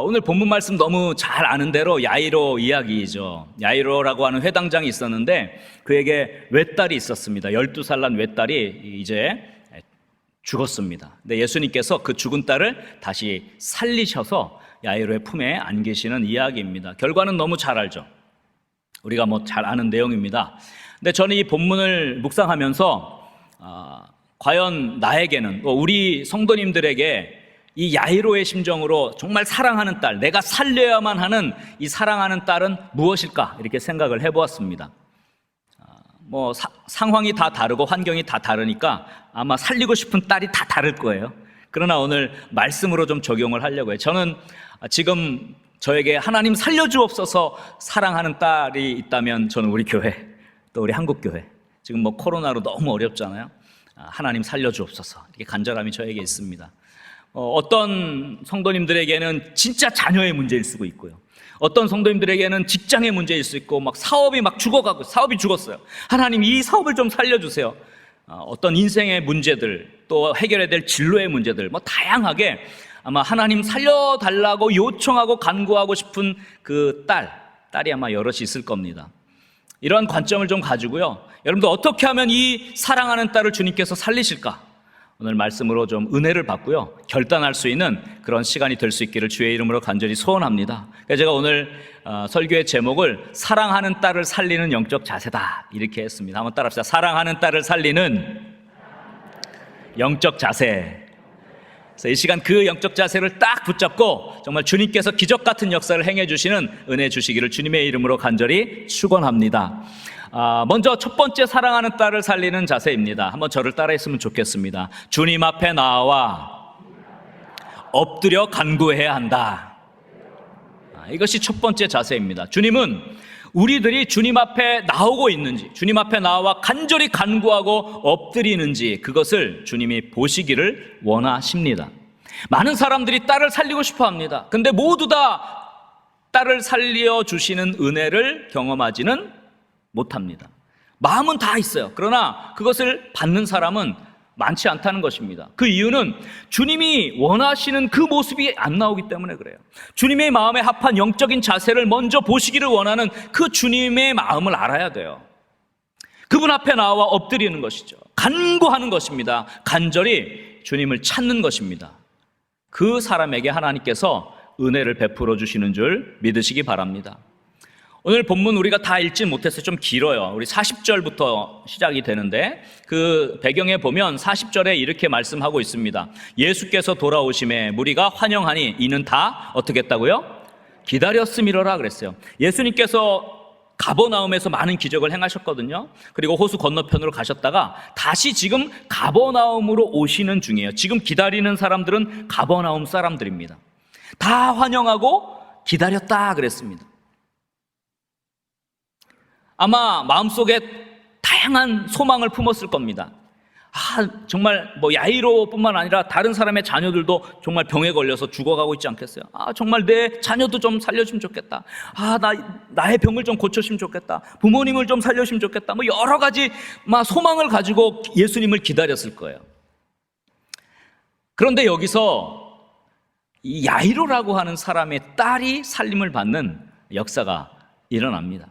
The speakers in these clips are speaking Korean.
오늘 본문 말씀 너무 잘 아는 대로 야이로 이야기이죠. 야이로라고 하는 회당장이 있었는데 그에게 외딸이 있었습니다. 12살 난 외딸이 이제 죽었습니다. 근데 예수님께서 그 죽은 딸을 다시 살리셔서 야이로의 품에 안기시는 이야기입니다. 결과는 너무 잘 알죠. 우리가 잘 아는 내용입니다. 근데 저는 이 본문을 묵상하면서 과연 나에게는, 우리 성도님들에게 이 야이로의 심정으로 정말 사랑하는 딸, 내가 살려야만 하는 이 사랑하는 딸은 무엇일까? 이렇게 생각을 해보았습니다. 상황이 다 다르고 환경이 다 다르니까 아마 살리고 싶은 딸이 다 다를 거예요. 그러나 오늘 말씀으로 좀 적용을 하려고 해요. 저는 지금 저에게 하나님 살려주옵소서 사랑하는 딸이 있다면 저는 우리 교회, 또 우리 한국교회, 지금 코로나로 너무 어렵잖아요. 하나님 살려주옵소서 이렇게 간절함이 저에게 있습니다. 어떤 성도님들에게는 진짜 자녀의 문제일 수도 있고요. 어떤 성도님들에게는 직장의 문제일 수 있고, 사업이 죽어가고, 사업이 죽었어요. 하나님 이 사업을 좀 살려주세요. 어떤 인생의 문제들, 또 해결해야 될 진로의 문제들, 다양하게 아마 하나님 살려달라고 요청하고 간구하고 싶은 그 딸이 아마 여럿이 있을 겁니다. 이러한 관점을 좀 가지고요, 여러분들 어떻게 하면 이 사랑하는 딸을 주님께서 살리실까? 오늘 말씀으로 좀 은혜를 받고요, 결단할 수 있는 그런 시간이 될 수 있기를 주의 이름으로 간절히 소원합니다. 그래서 제가 오늘 설교의 제목을 사랑하는 딸을 살리는 영적 자세다 이렇게 했습니다. 한번 따라합시다. 사랑하는 딸을 살리는 영적 자세. 그래서 이 시간 그 영적 자세를 딱 붙잡고 정말 주님께서 기적 같은 역사를 행해 주시는 은혜 주시기를 주님의 이름으로 간절히 축원합니다. 먼저 첫 번째 사랑하는 딸을 살리는 자세입니다. 한번 저를 따라했으면 좋겠습니다. 주님 앞에 나와 엎드려 간구해야 한다. 이것이 첫 번째 자세입니다. 주님은 우리들이 주님 앞에 나오고 있는지, 주님 앞에 나와 간절히 간구하고 엎드리는지 그것을 주님이 보시기를 원하십니다. 많은 사람들이 딸을 살리고 싶어 합니다. 근데 모두 다 딸을 살려주시는 은혜를 경험하지는 못합니다. 마음은 다 있어요. 그러나 그것을 받는 사람은 많지 않다는 것입니다. 그 이유는 주님이 원하시는 그 모습이 안 나오기 때문에 그래요. 주님의 마음에 합한 영적인 자세를 먼저 보시기를 원하는 그 주님의 마음을 알아야 돼요. 그분 앞에 나와 엎드리는 것이죠. 간구하는 것입니다. 간절히 주님을 찾는 것입니다. 그 사람에게 하나님께서 은혜를 베풀어 주시는 줄 믿으시기 바랍니다. 오늘 본문 우리가 다 읽지 못해서 좀 길어요. 우리 40절부터 시작이 되는데 그 배경에 보면 40절에 이렇게 말씀하고 있습니다. 예수께서 돌아오심에 무리가 환영하니 이는 다 어떻게 했다고요? 기다렸음이로라 그랬어요. 예수님께서 가버나움에서 많은 기적을 행하셨거든요. 그리고 호수 건너편으로 가셨다가 다시 지금 가버나움으로 오시는 중이에요. 지금 기다리는 사람들은 가버나움 사람들입니다. 다 환영하고 기다렸다 그랬습니다. 아마 마음속에 다양한 소망을 품었을 겁니다. 정말 야이로뿐만 아니라 다른 사람의 자녀들도 정말 병에 걸려서 죽어가고 있지 않겠어요? 정말 내 자녀도 좀 살려주면 좋겠다. 나의 병을 좀 고쳐주면 좋겠다. 부모님을 좀 살려주면 좋겠다. 여러 가지 소망을 가지고 예수님을 기다렸을 거예요. 그런데 여기서 이 야이로라고 하는 사람의 딸이 살림을 받는 역사가 일어납니다.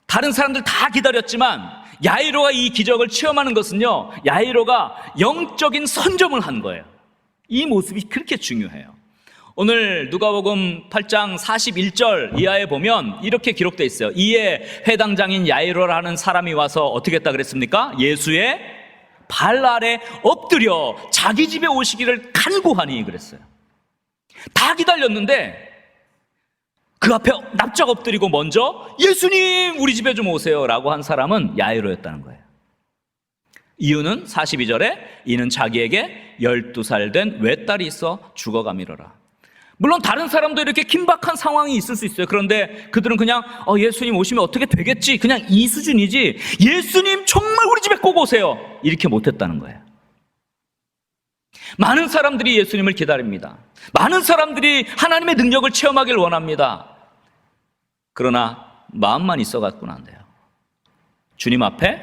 다른 사람들 다 기다렸지만 야이로가 이 기적을 체험하는 것은요, 야이로가 영적인 선점을 한 거예요. 이 모습이 그렇게 중요해요. 오늘 누가복음 8장 41절 이하에 보면 이렇게 기록되어 있어요. 이에 회당장인 야이로라는 사람이 와서 어떻게 했다 그랬습니까? 예수의 발 아래 엎드려 자기 집에 오시기를 간구하니 그랬어요. 다 기다렸는데 그 앞에 납작 엎드리고 먼저 예수님 우리 집에 좀 오세요 라고 한 사람은 야이로였다는 거예요. 이유는 42절에 이는 자기에게 12살 된 외딸이 있어 죽어가미러라. 물론 다른 사람도 이렇게 긴박한 상황이 있을 수 있어요. 그런데 그들은 그냥 예수님 오시면 어떻게 되겠지, 그냥 이 수준이지 예수님 정말 우리 집에 꼭 오세요 이렇게 못했다는 거예요. 많은 사람들이 예수님을 기다립니다. 많은 사람들이 하나님의 능력을 체험하길 원합니다. 그러나 마음만 있어갖고는 안 돼요. 주님 앞에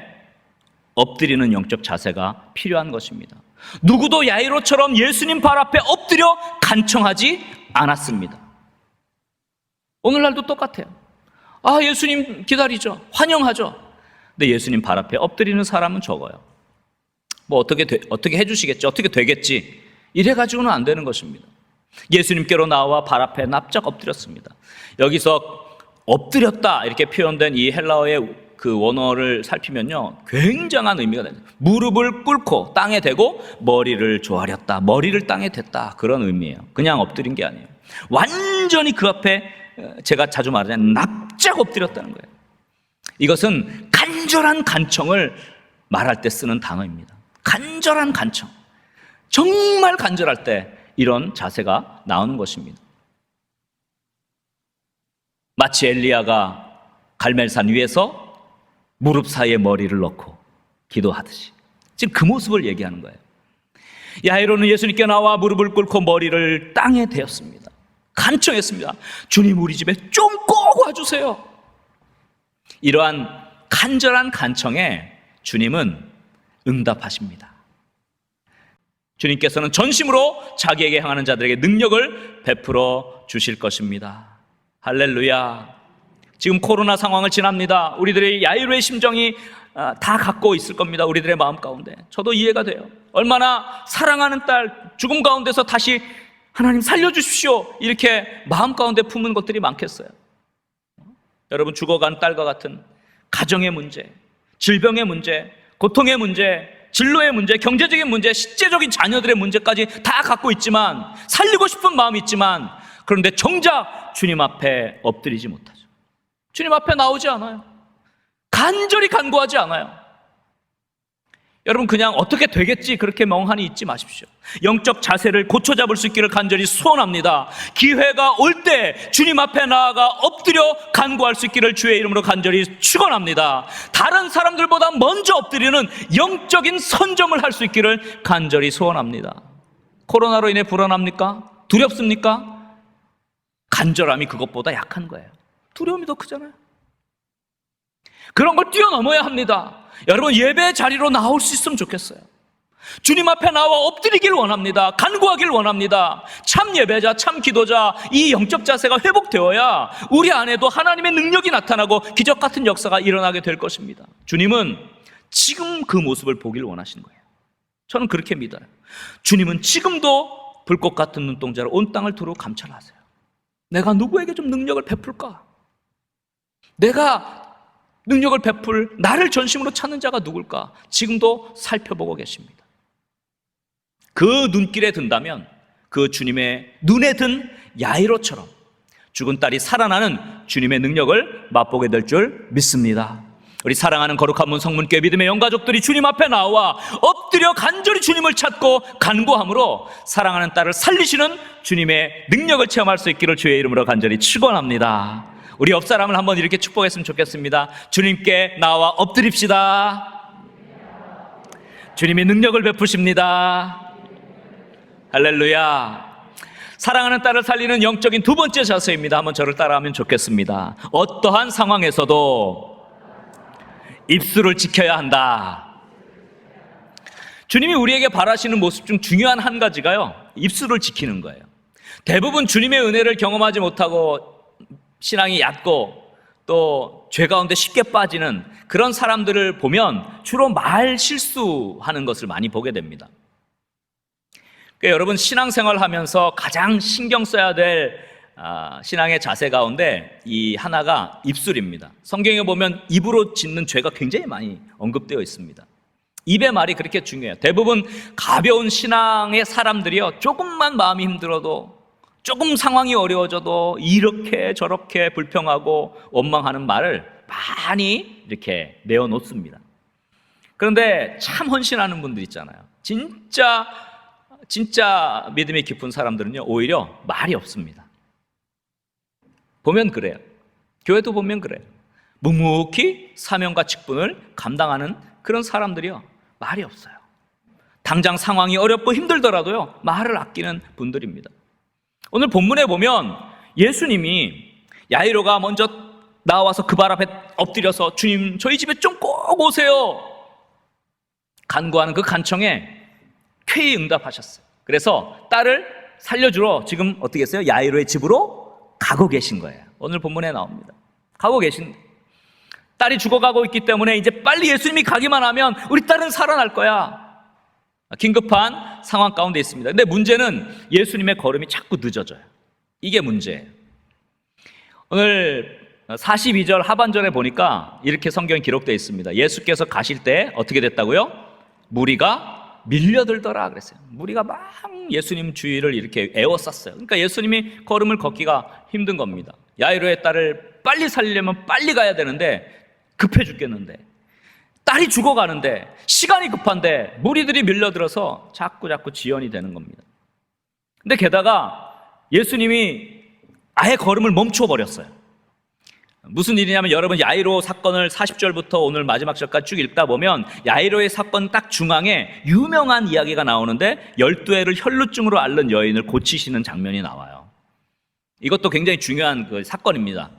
엎드리는 영적 자세가 필요한 것입니다. 누구도 야이로처럼 예수님 발 앞에 엎드려 간청하지 않았습니다. 오늘날도 똑같아요. 예수님 기다리죠. 환영하죠. 근데 예수님 발 앞에 엎드리는 사람은 적어요. 뭐 어떻게 해주시겠지, 어떻게 되겠지, 이래가지고는 안 되는 것입니다. 예수님께로 나와 발 앞에 납작 엎드렸습니다. 여기서 엎드렸다 이렇게 표현된 이 헬라어의 그 원어를 살피면요, 굉장한 의미가 됩니다. 무릎을 꿇고 땅에 대고 머리를 조아렸다, 머리를 땅에 댔다, 그런 의미예요. 그냥 엎드린 게 아니에요. 완전히 그 앞에, 제가 자주 말하자면 납작 엎드렸다는 거예요. 이것은 간절한 간청을 말할 때 쓰는 단어입니다. 간절한 간청, 정말 간절할 때 이런 자세가 나오는 것입니다. 마치 엘리야가 갈멜산 위에서 무릎 사이에 머리를 넣고 기도하듯이 지금 그 모습을 얘기하는 거예요. 야이로는 예수님께 나와 무릎을 꿇고 머리를 땅에 대었습니다. 간청했습니다. 주님, 우리 집에 좀 꼭 와주세요. 이러한 간절한 간청에 주님은 응답하십니다. 주님께서는 전심으로 자기에게 향하는 자들에게 능력을 베풀어 주실 것입니다. 할렐루야. 지금 코로나 상황을 지납니다. 우리들의 야이로의 심정이 다 갖고 있을 겁니다. 우리들의 마음 가운데. 저도 이해가 돼요. 얼마나 사랑하는 딸 죽음 가운데서 다시 하나님 살려주십시오 이렇게 마음 가운데 품은 것들이 많겠어요. 여러분, 죽어간 딸과 같은 가정의 문제, 질병의 문제, 고통의 문제, 진로의 문제, 경제적인 문제, 실제적인 자녀들의 문제까지 다 갖고 있지만, 살리고 싶은 마음이 있지만, 그런데 정작 주님 앞에 엎드리지 못하죠. 주님 앞에 나오지 않아요. 간절히 간구하지 않아요. 여러분, 그냥 어떻게 되겠지 그렇게 멍하니 있지 마십시오. 영적 자세를 고쳐잡을 수 있기를 간절히 소원합니다. 기회가 올 때 주님 앞에 나아가 엎드려 간구할 수 있기를 주의 이름으로 간절히 축원합니다. 다른 사람들보다 먼저 엎드리는 영적인 선점을 할 수 있기를 간절히 소원합니다. 코로나로 인해 불안합니까? 두렵습니까? 간절함이 그것보다 약한 거예요. 두려움이 더 크잖아요. 그런 걸 뛰어넘어야 합니다. 여러분, 예배 자리로 나올 수 있으면 좋겠어요. 주님 앞에 나와 엎드리길 원합니다. 간구하길 원합니다. 참 예배자, 참 기도자, 이 영적 자세가 회복되어야 우리 안에도 하나님의 능력이 나타나고 기적 같은 역사가 일어나게 될 것입니다. 주님은 지금 그 모습을 보길 원하시는 거예요. 저는 그렇게 믿어요. 주님은 지금도 불꽃 같은 눈동자로 온 땅을 두루 감찰하세요. 내가 누구에게 좀 능력을 베풀까? 내가 능력을 베풀 나를 전심으로 찾는 자가 누굴까? 지금도 살펴보고 계십니다. 그 눈길에 든다면 그 주님의 눈에 든 야이로처럼 죽은 딸이 살아나는 주님의 능력을 맛보게 될 줄 믿습니다. 우리 사랑하는 거룩한 문 성문교회 믿음의 영가족들이 주님 앞에 나와 엎드려 간절히 주님을 찾고 간구함으로 사랑하는 딸을 살리시는 주님의 능력을 체험할 수 있기를 주의 이름으로 간절히 축원합니다. 우리 옆 사람을 한번 이렇게 축복했으면 좋겠습니다. 주님께 나와 엎드립시다. 주님이 능력을 베푸십니다. 할렐루야. 사랑하는 딸을 살리는 영적인 두 번째 자세입니다. 한번 저를 따라하면 좋겠습니다. 어떠한 상황에서도 입술을 지켜야 한다. 주님이 우리에게 바라시는 모습 중 중요한 한 가지가요, 입술을 지키는 거예요. 대부분 주님의 은혜를 경험하지 못하고 신앙이 얕고 또 죄 가운데 쉽게 빠지는 그런 사람들을 보면 주로 말 실수하는 것을 많이 보게 됩니다. 그러니까 여러분, 신앙생활 하면서 가장 신경 써야 될 신앙의 자세 가운데 이 하나가 입술입니다. 성경에 보면 입으로 짓는 죄가 굉장히 많이 언급되어 있습니다. 입의 말이 그렇게 중요해요. 대부분 가벼운 신앙의 사람들이요, 조금만 마음이 힘들어도, 조금 상황이 어려워져도 이렇게 저렇게 불평하고 원망하는 말을 많이 이렇게 내어놓습니다. 그런데 참 헌신하는 분들 있잖아요. 진짜 믿음이 깊은 사람들은요, 오히려 말이 없습니다. 보면 그래요. 교회도 보면 그래요. 묵묵히 사명과 직분을 감당하는 그런 사람들이요, 말이 없어요. 당장 상황이 어렵고 힘들더라도요, 말을 아끼는 분들입니다. 오늘 본문에 보면 예수님이 야이로가 먼저 나와서 그 발 앞에 엎드려서 주님, 저희 집에 좀 꼭 오세요 간구하는 그 간청에 쾌히 응답하셨어요. 그래서 딸을 살려주러 지금 어떻게 했어요? 야이로의 집으로 가고 계신 거예요. 오늘 본문에 나옵니다. 가고 계신, 딸이 죽어가고 있기 때문에 이제 빨리 예수님이 가기만 하면 우리 딸은 살아날 거야. 긴급한 상황 가운데 있습니다. 근데 문제는 예수님의 걸음이 자꾸 늦어져요. 이게 문제예요. 오늘 42절 하반절에 보니까 이렇게 성경에 기록되어 있습니다. 예수께서 가실 때 어떻게 됐다고요? 무리가 밀려들더라 그랬어요. 무리가 막 예수님 주위를 이렇게 에워쌌어요. 그러니까 예수님이 걸음을 걷기가 힘든 겁니다. 야이로의 딸을 빨리 살리려면 빨리 가야 되는데 급해 죽겠는데, 딸이 죽어가는데 시간이 급한데 무리들이 밀려들어서 자꾸 지연이 되는 겁니다. 근데 게다가 예수님이 아예 걸음을 멈춰버렸어요. 무슨 일이냐면, 여러분 야이로 사건을 40절부터 오늘 마지막 절까지 쭉 읽다 보면 야이로의 사건 딱 중앙에 유명한 이야기가 나오는데 12해를 혈루증으로 앓는 여인을 고치시는 장면이 나와요. 이것도 굉장히 중요한 그 사건입니다.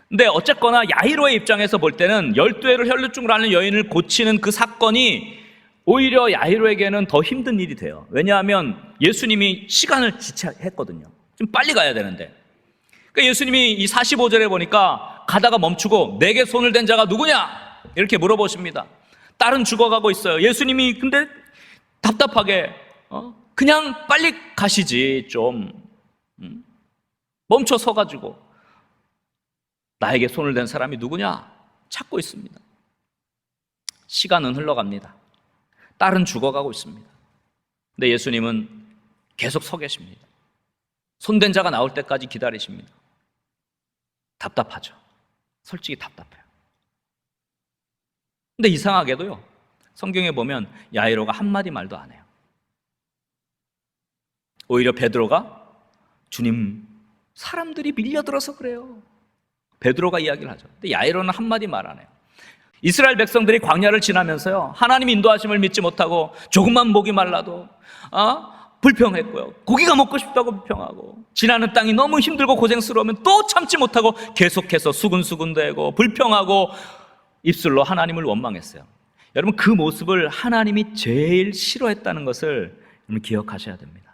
근데 어쨌거나 야이로의 입장에서 볼 때는 12해를 혈루증으로 앓는 여인을 고치는 그 사건이 오히려 야이로에게는 더 힘든 일이 돼요. 왜냐하면 예수님이 시간을 지체했거든요. 좀 빨리 가야 되는데. 그러니까 예수님이 이 45절에 보니까 가다가 멈추고 내게 손을 댄 자가 누구냐? 이렇게 물어보십니다. 딸은 죽어가고 있어요. 예수님이 근데 답답하게 그냥 빨리 가시지 좀 멈춰 서가지고 나에게 손을 댄 사람이 누구냐? 찾고 있습니다. 시간은 흘러갑니다. 딸은 죽어가고 있습니다. 근데 예수님은 계속 서 계십니다. 손댄 자가 나올 때까지 기다리십니다. 답답하죠. 솔직히 답답해요. 근데 이상하게도요, 성경에 보면 야이로가 한마디 말도 안 해요. 오히려 베드로가 주님, 사람들이 밀려들어서 그래요. 베드로가 이야기를 하죠. 근데 야이로는 한마디 말 안 해요. 이스라엘 백성들이 광야를 지나면서요, 하나님 인도하심을 믿지 못하고 조금만 목이 말라도 불평했고요, 고기가 먹고 싶다고 불평하고, 지나는 땅이 너무 힘들고 고생스러우면 또 참지 못하고 계속해서 수군수군대고 불평하고 입술로 하나님을 원망했어요. 여러분, 그 모습을 하나님이 제일 싫어했다는 것을 여러분 기억하셔야 됩니다.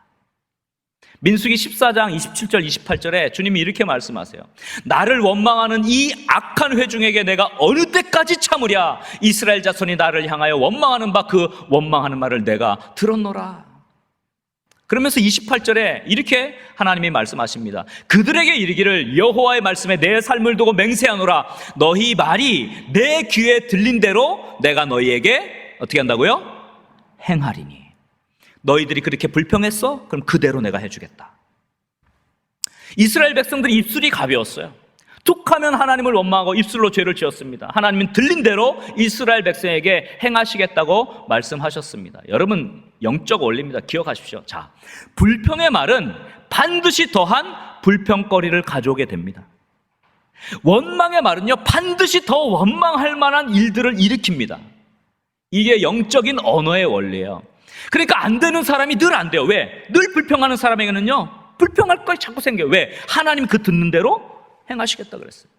민수기 14장 27절 28절에 주님이 이렇게 말씀하세요. 나를 원망하는 이 악한 회중에게 내가 어느 때까지 참으랴? 이스라엘 자손이 나를 향하여 원망하는 바 그 원망하는 말을 내가 들었노라. 그러면서 28절에 이렇게 하나님이 말씀하십니다. 그들에게 이르기를 여호와의 말씀에 내 삶을 두고 맹세하노라. 너희 말이 내 귀에 들린 대로 내가 너희에게 어떻게 한다고요? 행하리니. 너희들이 그렇게 불평했어? 그럼 그대로 내가 해주겠다. 이스라엘 백성들이 입술이 가벼웠어요. 툭하면 하나님을 원망하고 입술로 죄를 지었습니다. 하나님은 들린 대로 이스라엘 백성에게 행하시겠다고 말씀하셨습니다. 여러분, 영적 원리입니다. 기억하십시오. 자, 불평의 말은 반드시 더한 불평거리를 가져오게 됩니다. 원망의 말은요, 반드시 더 원망할 만한 일들을 일으킵니다. 이게 영적인 언어의 원리예요. 그러니까 안 되는 사람이 늘 안 돼요. 왜? 늘 불평하는 사람에게는요, 불평할 걸 자꾸 생겨요. 왜? 하나님 그 듣는 대로 행하시겠다 그랬어요.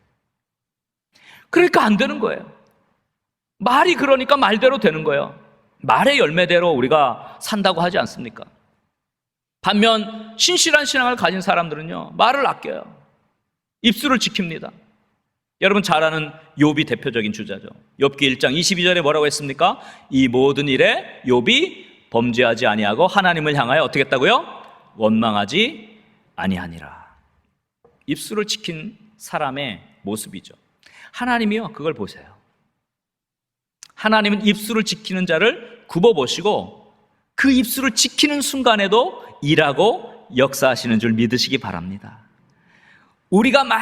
그러니까 안 되는 거예요. 말이 그러니까 말대로 되는 거예요. 말의 열매대로 우리가 산다고 하지 않습니까? 반면 신실한 신앙을 가진 사람들은요, 말을 아껴요. 입술을 지킵니다. 여러분 잘 아는 욥이 대표적인 주자죠. 욥기 1장 22절에 뭐라고 했습니까? 이 모든 일에 욥이 범죄하지 아니하고 하나님을 향하여 어떻게 했다고요? 원망하지 아니하니라. 입술을 지킨 사람의 모습이죠. 하나님이요, 그걸 보세요. 하나님은 입술을 지키는 자를 굽어보시고 그 입술을 지키는 순간에도 일하고 역사하시는 줄 믿으시기 바랍니다. 우리가 막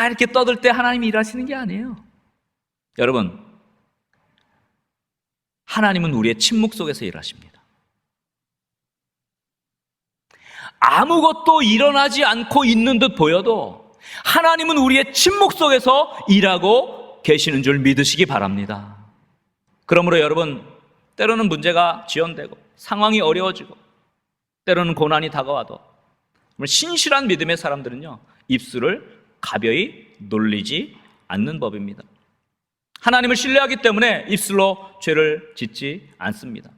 이렇게 떠들 때 하나님이 일하시는 게 아니에요. 여러분, 하나님은 우리의 침묵 속에서 일하십니다. 아무것도 일어나지 않고 있는 듯 보여도 하나님은 우리의 침묵 속에서 일하고 계시는 줄 믿으시기 바랍니다. 그러므로 여러분, 때로는 문제가 지연되고 상황이 어려워지고 때로는 고난이 다가와도 신실한 믿음의 사람들은요, 입술을 가벼이 놀리지 않는 법입니다. 하나님을 신뢰하기 때문에 입술로 죄를 짓지 않습니다.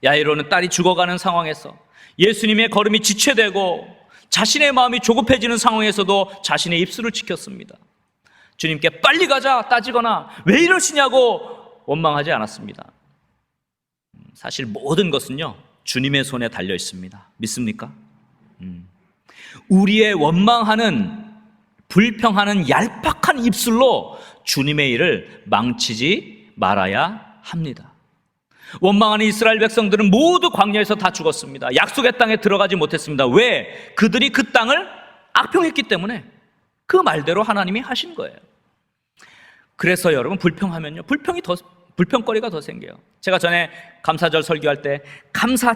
야이로는 딸이 죽어가는 상황에서 예수님의 걸음이 지체되고 자신의 마음이 조급해지는 상황에서도 자신의 입술을 지켰습니다. 주님께 빨리 가자 따지거나 왜 이러시냐고 원망하지 않았습니다. 사실 모든 것은요, 주님의 손에 달려 있습니다. 믿습니까? 우리의 원망하는, 불평하는 얄팍한 입술로 주님의 일을 망치지 말아야 합니다. 원망하는 이스라엘 백성들은 모두 광야에서 다 죽었습니다. 약속의 땅에 들어가지 못했습니다. 왜? 그들이 그 땅을 악평했기 때문에. 그 말대로 하나님이 하신 거예요. 그래서 여러분, 불평하면요, 불평거리가 더 생겨요. 제가 전에 감사절 설교할 때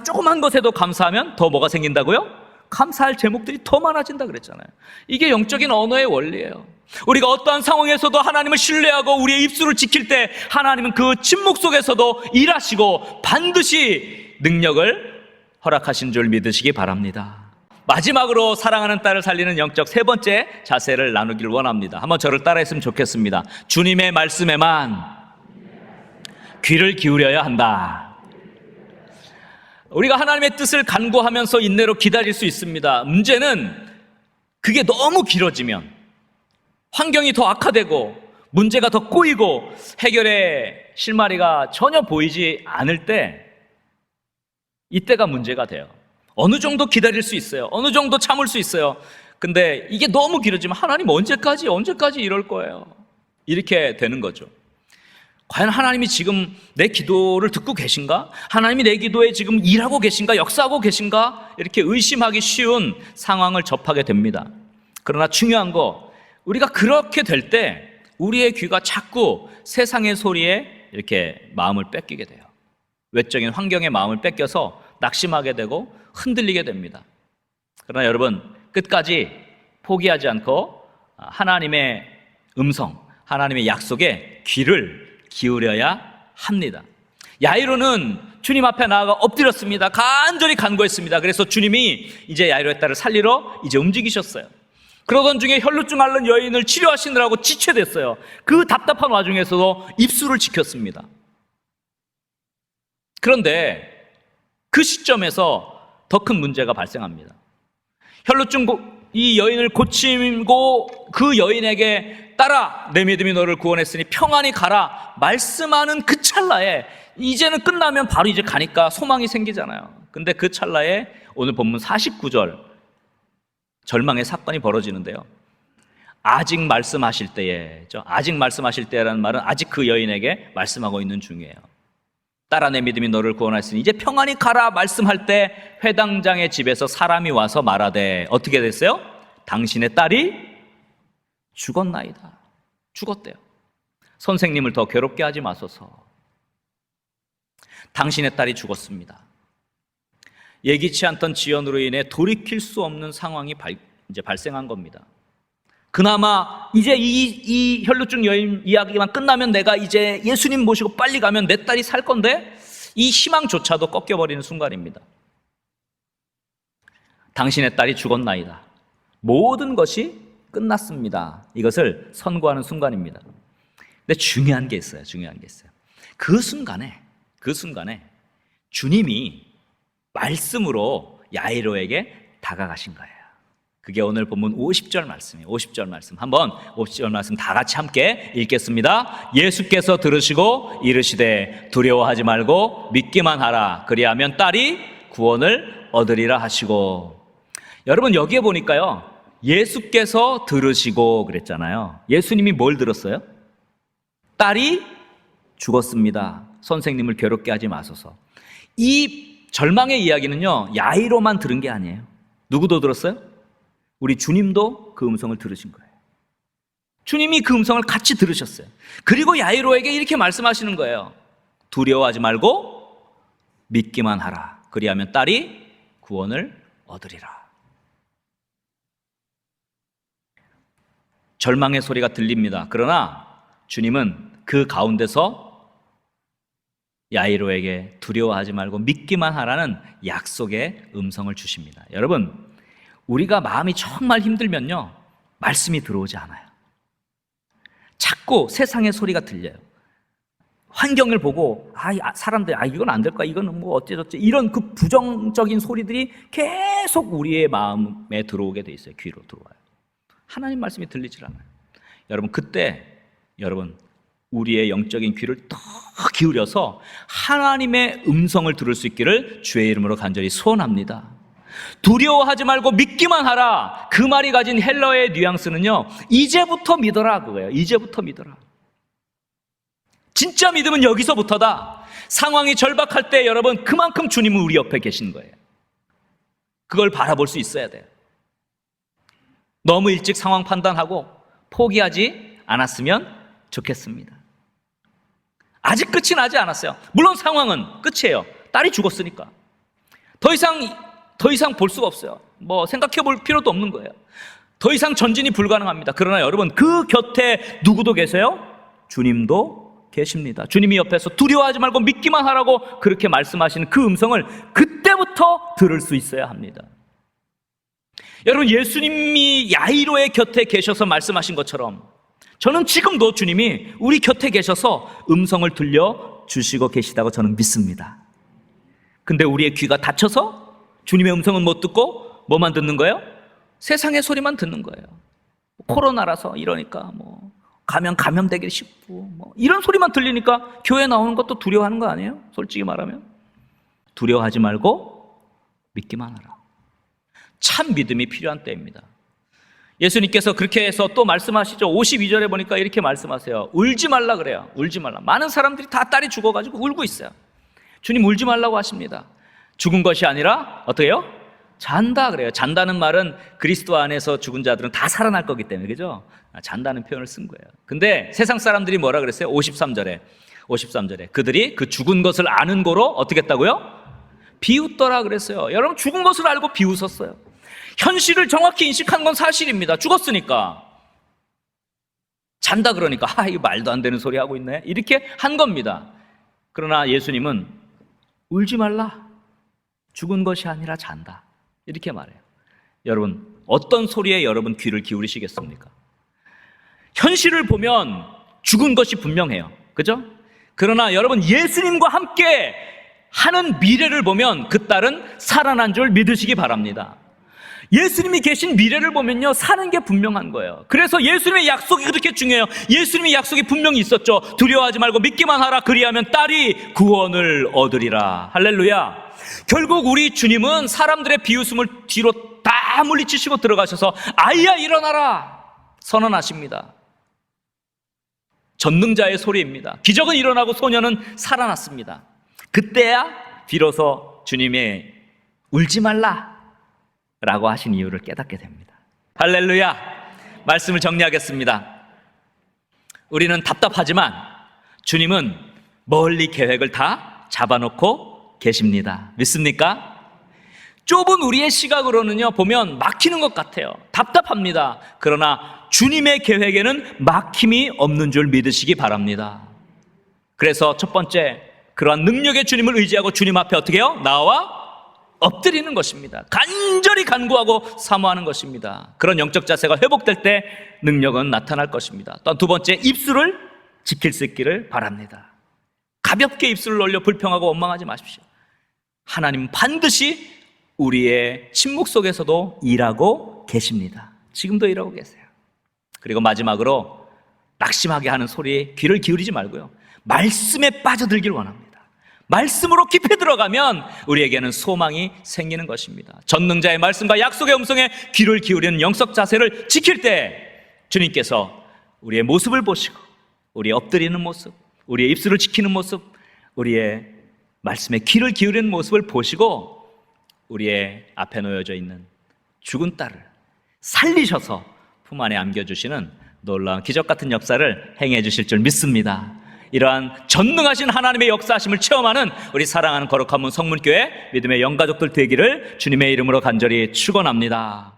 조그만 것에도 감사하면 더 뭐가 생긴다고요? 감사할 제목들이 더 많아진다 그랬잖아요. 이게 영적인 언어의 원리예요. 우리가 어떠한 상황에서도 하나님을 신뢰하고 우리의 입술을 지킬 때 하나님은 그 침묵 속에서도 일하시고 반드시 능력을 허락하신 줄 믿으시기 바랍니다. 마지막으로 사랑하는 딸을 살리는 영적 세 번째 자세를 나누길 원합니다. 한번 저를 따라했으면 좋겠습니다. 주님의 말씀에만 귀를 기울여야 한다. 우리가 하나님의 뜻을 간구하면서 인내로 기다릴 수 있습니다. 문제는 그게 너무 길어지면, 환경이 더 악화되고 문제가 더 꼬이고 해결의 실마리가 전혀 보이지 않을 때, 이때가 문제가 돼요. 어느 정도 기다릴 수 있어요. 어느 정도 참을 수 있어요. 근데 이게 너무 길어지면 하나님 언제까지 이럴 거예요? 이렇게 되는 거죠. 과연 하나님이 지금 내 기도를 듣고 계신가? 하나님이 내 기도에 지금 일하고 계신가? 역사하고 계신가? 이렇게 의심하기 쉬운 상황을 접하게 됩니다. 그러나 중요한 거, 우리가 그렇게 될 때 우리의 귀가 자꾸 세상의 소리에 이렇게 마음을 뺏기게 돼요. 외적인 환경에 마음을 뺏겨서 낙심하게 되고 흔들리게 됩니다. 그러나 여러분, 끝까지 포기하지 않고 하나님의 음성, 하나님의 약속에 귀를 기울여야 합니다. 야이로는 주님 앞에 나아가 엎드렸습니다. 간절히 간구했습니다. 그래서 주님이 이제 야이로의 딸을 살리러 이제 움직이셨어요. 그러던 중에 혈루증 앓는 여인을 치료하시느라고 지체됐어요. 그 답답한 와중에서도 입술을 지켰습니다. 그런데 그 시점에서 더 큰 문제가 발생합니다. 혈루증 이 여인을 고치고 그 여인에게 딸아, 내 믿음이 너를 구원했으니 평안히 가라 말씀하는 그 찰나에, 이제는 끝나면 바로 이제 가니까 소망이 생기잖아요. 근데 그 찰나에 오늘 본문 49절 절망의 사건이 벌어지는데요. 아직 말씀하실 때에, 아직 말씀하실 때라는 말은 아직 그 여인에게 말씀하고 있는 중이에요. 딸아, 내 믿음이 너를 구원했으니 이제 평안히 가라 말씀할 때 회당장의 집에서 사람이 와서 말하되, 어떻게 됐어요? 당신의 딸이 죽었나이다. 죽었대요. 선생님을 더 괴롭게 하지 마소서. 당신의 딸이 죽었습니다. 예기치 않던 지연으로 인해 돌이킬 수 없는 상황이 이제 발생한 겁니다. 그나마 이제 이 혈루증 여인 이야기만 끝나면 내가 이제 예수님 모시고 빨리 가면 내 딸이 살 건데, 이 희망조차도 꺾여버리는 순간입니다. 당신의 딸이 죽었나이다. 모든 것이 끝났습니다. 이것을 선고하는 순간입니다. 근데 중요한 게 있어요. 그 순간에 주님이 말씀으로 야이로에게 다가가신 거예요. 그게 오늘 본문 50절 말씀이에요. 50절 말씀. 한번 50절 말씀 다 같이 함께 읽겠습니다. 예수께서 들으시고 이르시되 두려워하지 말고 믿기만 하라. 그리하면 딸이 구원을 얻으리라 하시고. 여러분, 여기에 보니까요, 예수께서 들으시고 그랬잖아요. 예수님이 뭘 들었어요? 딸이 죽었습니다. 선생님을 괴롭게 하지 마소서. 이 절망의 이야기는요, 야이로만 들은 게 아니에요. 누구도 들었어요? 우리 주님도 그 음성을 들으신 거예요. 주님이 그 음성을 같이 들으셨어요. 그리고 야이로에게 이렇게 말씀하시는 거예요. 두려워하지 말고 믿기만 하라. 그리하면 딸이 구원을 얻으리라. 절망의 소리가 들립니다. 그러나 주님은 그 가운데서 야이로에게 두려워하지 말고 믿기만 하라는 약속의 음성을 주십니다. 여러분, 우리가 마음이 정말 힘들면요, 말씀이 들어오지 않아요. 자꾸 세상의 소리가 들려요. 환경을 보고 사람들이 이건 안 될까, 이거는 뭐 어째저째, 이런 그 부정적인 소리들이 계속 우리의 마음에 들어오게 돼 있어요. 귀로 들어와요. 하나님 말씀이 들리질 않아요. 여러분, 그때 여러분 우리의 영적인 귀를 더 기울여서 하나님의 음성을 들을 수 있기를 주의 이름으로 간절히 소원합니다. 두려워하지 말고 믿기만 하라. 그 말이 가진 헬러의 뉘앙스는요, 이제부터 믿어라 그거예요. 이제부터 믿어라. 진짜 믿음은 여기서부터다. 상황이 절박할 때 여러분, 그만큼 주님은 우리 옆에 계신 거예요. 그걸 바라볼 수 있어야 돼요. 너무 일찍 상황 판단하고 포기하지 않았으면 좋겠습니다. 아직 끝이 나지 않았어요. 물론 상황은 끝이에요. 딸이 죽었으니까 더 이상 볼 수가 없어요. 뭐 생각해 볼 필요도 없는 거예요. 더 이상 전진이 불가능합니다. 그러나 여러분, 그 곁에 누구도 계세요? 주님도 계십니다. 주님이 옆에서 두려워하지 말고 믿기만 하라고 그렇게 말씀하시는 그 음성을 그때부터 들을 수 있어야 합니다. 여러분, 예수님이 야이로의 곁에 계셔서 말씀하신 것처럼 저는 지금도 주님이 우리 곁에 계셔서 음성을 들려주시고 계시다고 저는 믿습니다. 근데 우리의 귀가 닫혀서 주님의 음성은 못 듣고 뭐만 듣는 거예요? 세상의 소리만 듣는 거예요. 코로나라서 이러니까 뭐 감염되기 쉽고 뭐 이런 소리만 들리니까 교회 나오는 것도 두려워하는 거 아니에요? 솔직히 말하면. 두려워하지 말고 믿기만 하라. 참 믿음이 필요한 때입니다. 예수님께서 그렇게 해서 또 말씀하시죠. 52절에 보니까 이렇게 말씀하세요. 울지 말라 그래요. 울지 말라. 많은 사람들이 다 딸이 죽어가지고 울고 있어요. 주님 울지 말라고 하십니다. 죽은 것이 아니라 어떻게 해요? 잔다 그래요. 잔다는 말은 그리스도 안에서 죽은 자들은 다 살아날 거기 때문에, 그죠? 잔다는 표현을 쓴 거예요. 근데 세상 사람들이 뭐라 그랬어요? 53절에 그들이 그 죽은 것을 아는 거로 어떻게 했다고요? 비웃더라 그랬어요. 여러분, 죽은 것을 알고 비웃었어요. 현실을 정확히 인식한 건 사실입니다. 죽었으니까. 잔다 그러니까 이거 말도 안 되는 소리 하고 있네, 이렇게 한 겁니다. 그러나 예수님은 울지 말라. 죽은 것이 아니라 잔다, 이렇게 말해요. 여러분, 어떤 소리에 여러분 귀를 기울이시겠습니까? 현실을 보면 죽은 것이 분명해요, 그죠? 그러나 여러분, 예수님과 함께 하는 미래를 보면 그 딸은 살아난 줄 믿으시기 바랍니다. 예수님이 계신 미래를 보면요, 사는 게 분명한 거예요. 그래서 예수님의 약속이 그렇게 중요해요. 예수님의 약속이 분명히 있었죠. 두려워하지 말고 믿기만 하라. 그리하면 딸이 구원을 얻으리라. 할렐루야. 결국 우리 주님은 사람들의 비웃음을 뒤로 다 물리치시고 들어가셔서 아이야 일어나라 선언하십니다. 전능자의 소리입니다. 기적은 일어나고 소녀는 살아났습니다. 그때야 비로소 주님의 울지 말라 라고 하신 이유를 깨닫게 됩니다. 할렐루야. 말씀을 정리하겠습니다. 우리는 답답하지만 주님은 멀리 계획을 다 잡아놓고 계십니다. 믿습니까? 좁은 우리의 시각으로는요, 보면 막히는 것 같아요. 답답합니다. 그러나 주님의 계획에는 막힘이 없는 줄 믿으시기 바랍니다. 그래서 첫 번째, 그러한 능력의 주님을 의지하고 주님 앞에 어떻게 해요? 나와 엎드리는 것입니다. 간절히 간구하고 사모하는 것입니다. 그런 영적 자세가 회복될 때 능력은 나타날 것입니다. 또 두 번째, 입술을 지킬 수 있기를 바랍니다. 가볍게 입술을 올려 불평하고 원망하지 마십시오. 하나님은 반드시 우리의 침묵 속에서도 일하고 계십니다. 지금도 일하고 계세요. 그리고 마지막으로 낙심하게 하는 소리에 귀를 기울이지 말고요, 말씀에 빠져들길 원합니다. 말씀으로 깊이 들어가면 우리에게는 소망이 생기는 것입니다. 전능자의 말씀과 약속의 음성에 귀를 기울이는 영적 자세를 지킬 때 주님께서 우리의 모습을 보시고, 우리의 엎드리는 모습, 우리의 입술을 지키는 모습, 우리의 말씀에 귀를 기울이는 모습을 보시고 우리의 앞에 놓여져 있는 죽은 딸을 살리셔서 품 안에 안겨주시는 놀라운 기적 같은 역사를 행해 주실 줄 믿습니다. 이러한 전능하신 하나님의 역사하심을 체험하는 우리 사랑하는 거룩한 문 성문교회 믿음의 영가족들 되기를 주님의 이름으로 간절히 축원합니다.